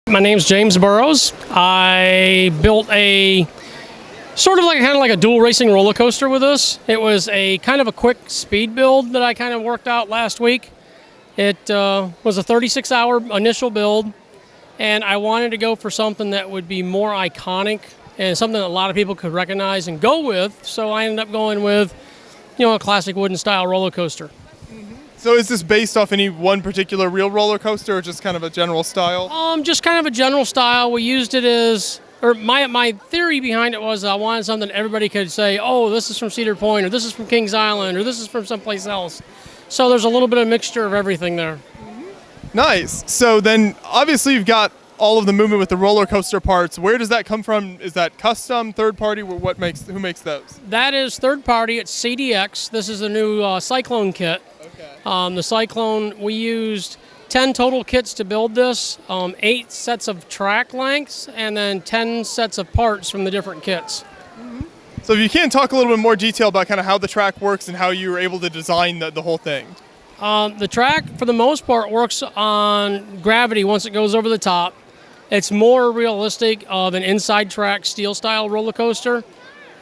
My name's James Burrows. I built a sort of like kind of like a dual racing roller coaster with this. It was a kind of a quick speed build that I kind of worked out last week. It was a 36-hour initial build, and I wanted to go for something that would be more iconic and something that a lot of people could recognize and go with. So I ended up going with, a classic wooden style roller coaster. So is this based off any one particular real roller coaster or just kind of a general style? Just kind of a general style. We used it as, or my theory behind it was I wanted something everybody could say, oh, this is from Cedar Point, or this is from Kings Island, or this is from someplace else. So there's a little bit of mixture of everything there. Nice. So then obviously you've got all of the movement with the roller coaster parts. Where does that come from? Is that custom, third party? Who makes those? That is third party. It's CDX. This is a new Cyclone Kit. Okay. The Cyclone, we used 10 total kits to build this, 8 sets of track lengths, and then 10 sets of parts from the different kits. So if you can talk a little bit more detail about kind of how the track works and how you were able to design the whole thing. The track, for the most part, works on gravity once it goes over the top. It's more realistic of an inside track steel-style roller coaster.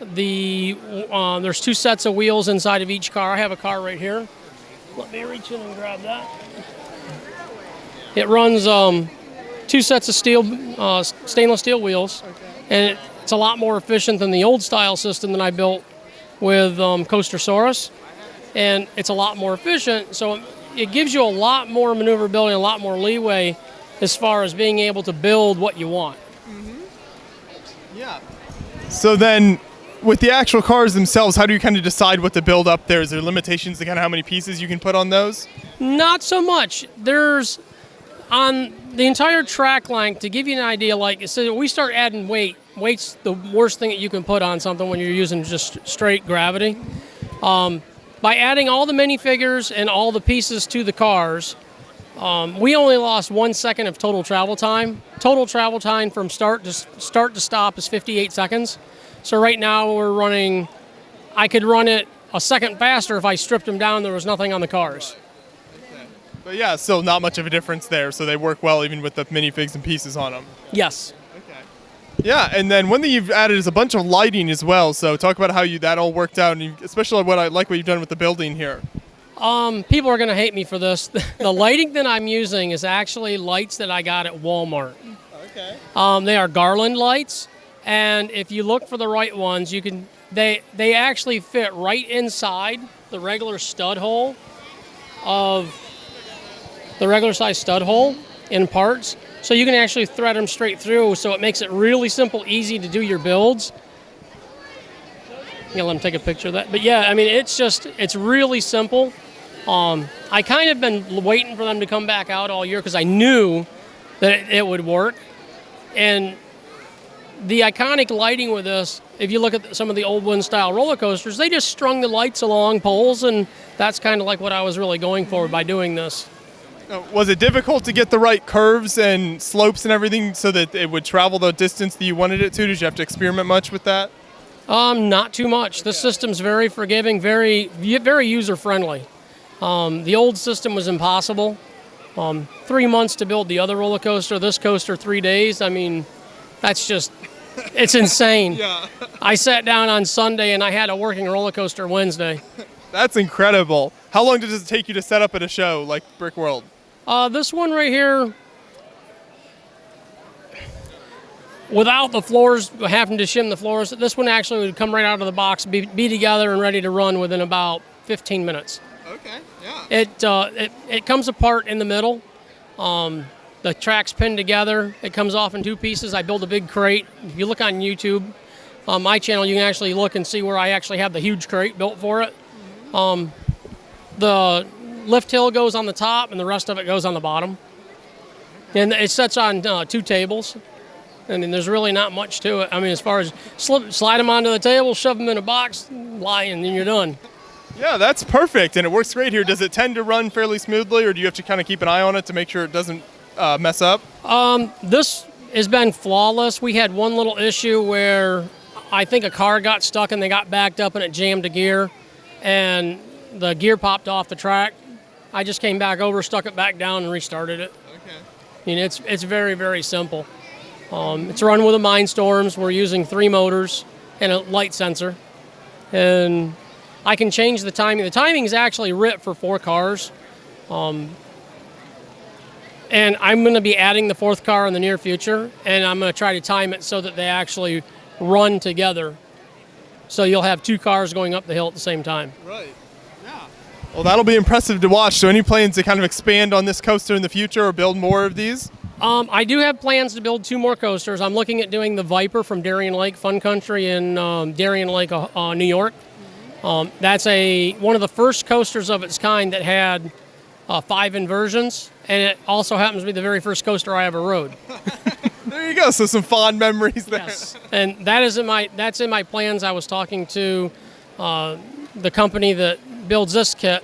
There's 2 sets of wheels inside of each car. I have a car right here. Let me reach in and grab that. It runs 2 sets of stainless steel wheels, and it's a lot more efficient than the old style system that I built with Coastersaurus, and it's a lot more efficient, so it gives you a lot more maneuverability, a lot more leeway as far as being able to build what you want. Yeah. So then, with the actual cars themselves, how do you kind of decide what to build up there? Is there limitations to kind of how many pieces you can put on those? Not so much. There's, on the entire track length, to give you an idea, like, so we start adding weight. Weight's the worst thing that you can put on something when you're using just straight gravity. By adding all the minifigures and all the pieces to the cars, we only lost 1 second of total travel time. Total travel time from start to stop is 58 seconds. So right now I could run it a second faster if I stripped them down, there was nothing on the cars. Okay. But yeah, still not much of a difference there, so they work well even with the minifigs and pieces on them. Yes. Okay. Yeah, and then one thing you've added is a bunch of lighting as well, so talk about how that all worked out, and especially what you've done with the building here. People are going to hate me for this. The lighting that I'm using is actually lights that I got at Walmart. Okay. They are garland lights. And if you look for the right ones, they actually fit right inside the regular stud hole of the regular size stud hole in parts. So you can actually thread them straight through, so it makes it really simple, easy to do your builds. I'm gonna let them take a picture of that. But yeah, I mean, it's really simple. I kind of been waiting for them to come back out all year because I knew that it would work. And the iconic lighting with this, if you look at some of the old one-style roller coasters, they just strung the lights along poles, and that's kind of like what I was really going for by doing this. Was it difficult to get the right curves and slopes and everything so that it would travel the distance that you wanted it to? Did you have to experiment much with that? Not too much. The system's very forgiving, very user-friendly. The old system was impossible. 3 months to build the other roller coaster, this coaster 3 days. I mean, it's insane. Yeah. I sat down on Sunday and I had a working roller coaster Wednesday. That's incredible. How long does it take you to set up at a show like Brickworld? This one right here, without the floors, having to shim the floors, this one actually would come right out of the box, be together and ready to run within about 15 minutes. Okay, yeah. It comes apart in the middle. The track's pinned together. It comes off in 2 pieces. I build a big crate. If you look on YouTube, on my channel, you can actually look and see where I actually have the huge crate built for it. The lift hill goes on the top, and the rest of it goes on the bottom. And it sits on 2 tables. I mean, there's really not much to it. I mean, as far as slide them onto the table, shove them in a box, lie, and then you're done. Yeah, that's perfect, and it works great here. Does it tend to run fairly smoothly, or do you have to kind of keep an eye on it to make sure it doesn't mess up? This has been flawless. We had one little issue where I think a car got stuck and they got backed up and it jammed a gear, and the gear popped off the track. I just came back over, stuck it back down, and restarted it. Okay. I mean, it's very, very simple. It's run with a Mindstorms. We're using 3 motors and a light sensor. And I can change the timing. The timing is actually writ for 4 cars. And I'm going to be adding the 4th car in the near future, and I'm going to try to time it so that they actually run together. So you'll have 2 cars going up the hill at the same time. Right. Yeah. Well, that'll be impressive to watch. So any plans to kind of expand on this coaster in the future or build more of these? I do have plans to build 2 more coasters. I'm looking at doing the Viper from Darien Lake Fun Country in Darien Lake, New York. That's one of the first coasters of its kind that had 5 inversions, and it also happens to be the very first coaster I ever rode. There you go. So some fond memories there. Yes, and that's in my plans. I was talking to the company that builds this kit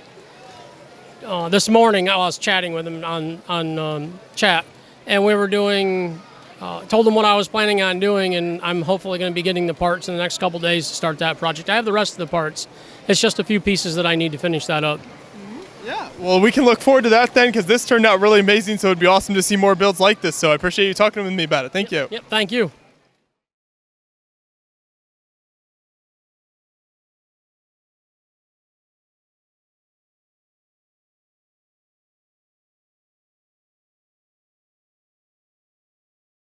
this morning. I was chatting with them on chat, and we were told them what I was planning on doing, and I'm hopefully going to be getting the parts in the next couple days to start that project. I have the rest of the parts. It's just a few pieces that I need to finish that up. Yeah, well, we can look forward to that then, because this turned out really amazing, so it'd be awesome to see more builds like this. So I appreciate you talking with me about it. Thank you. Yep, thank you.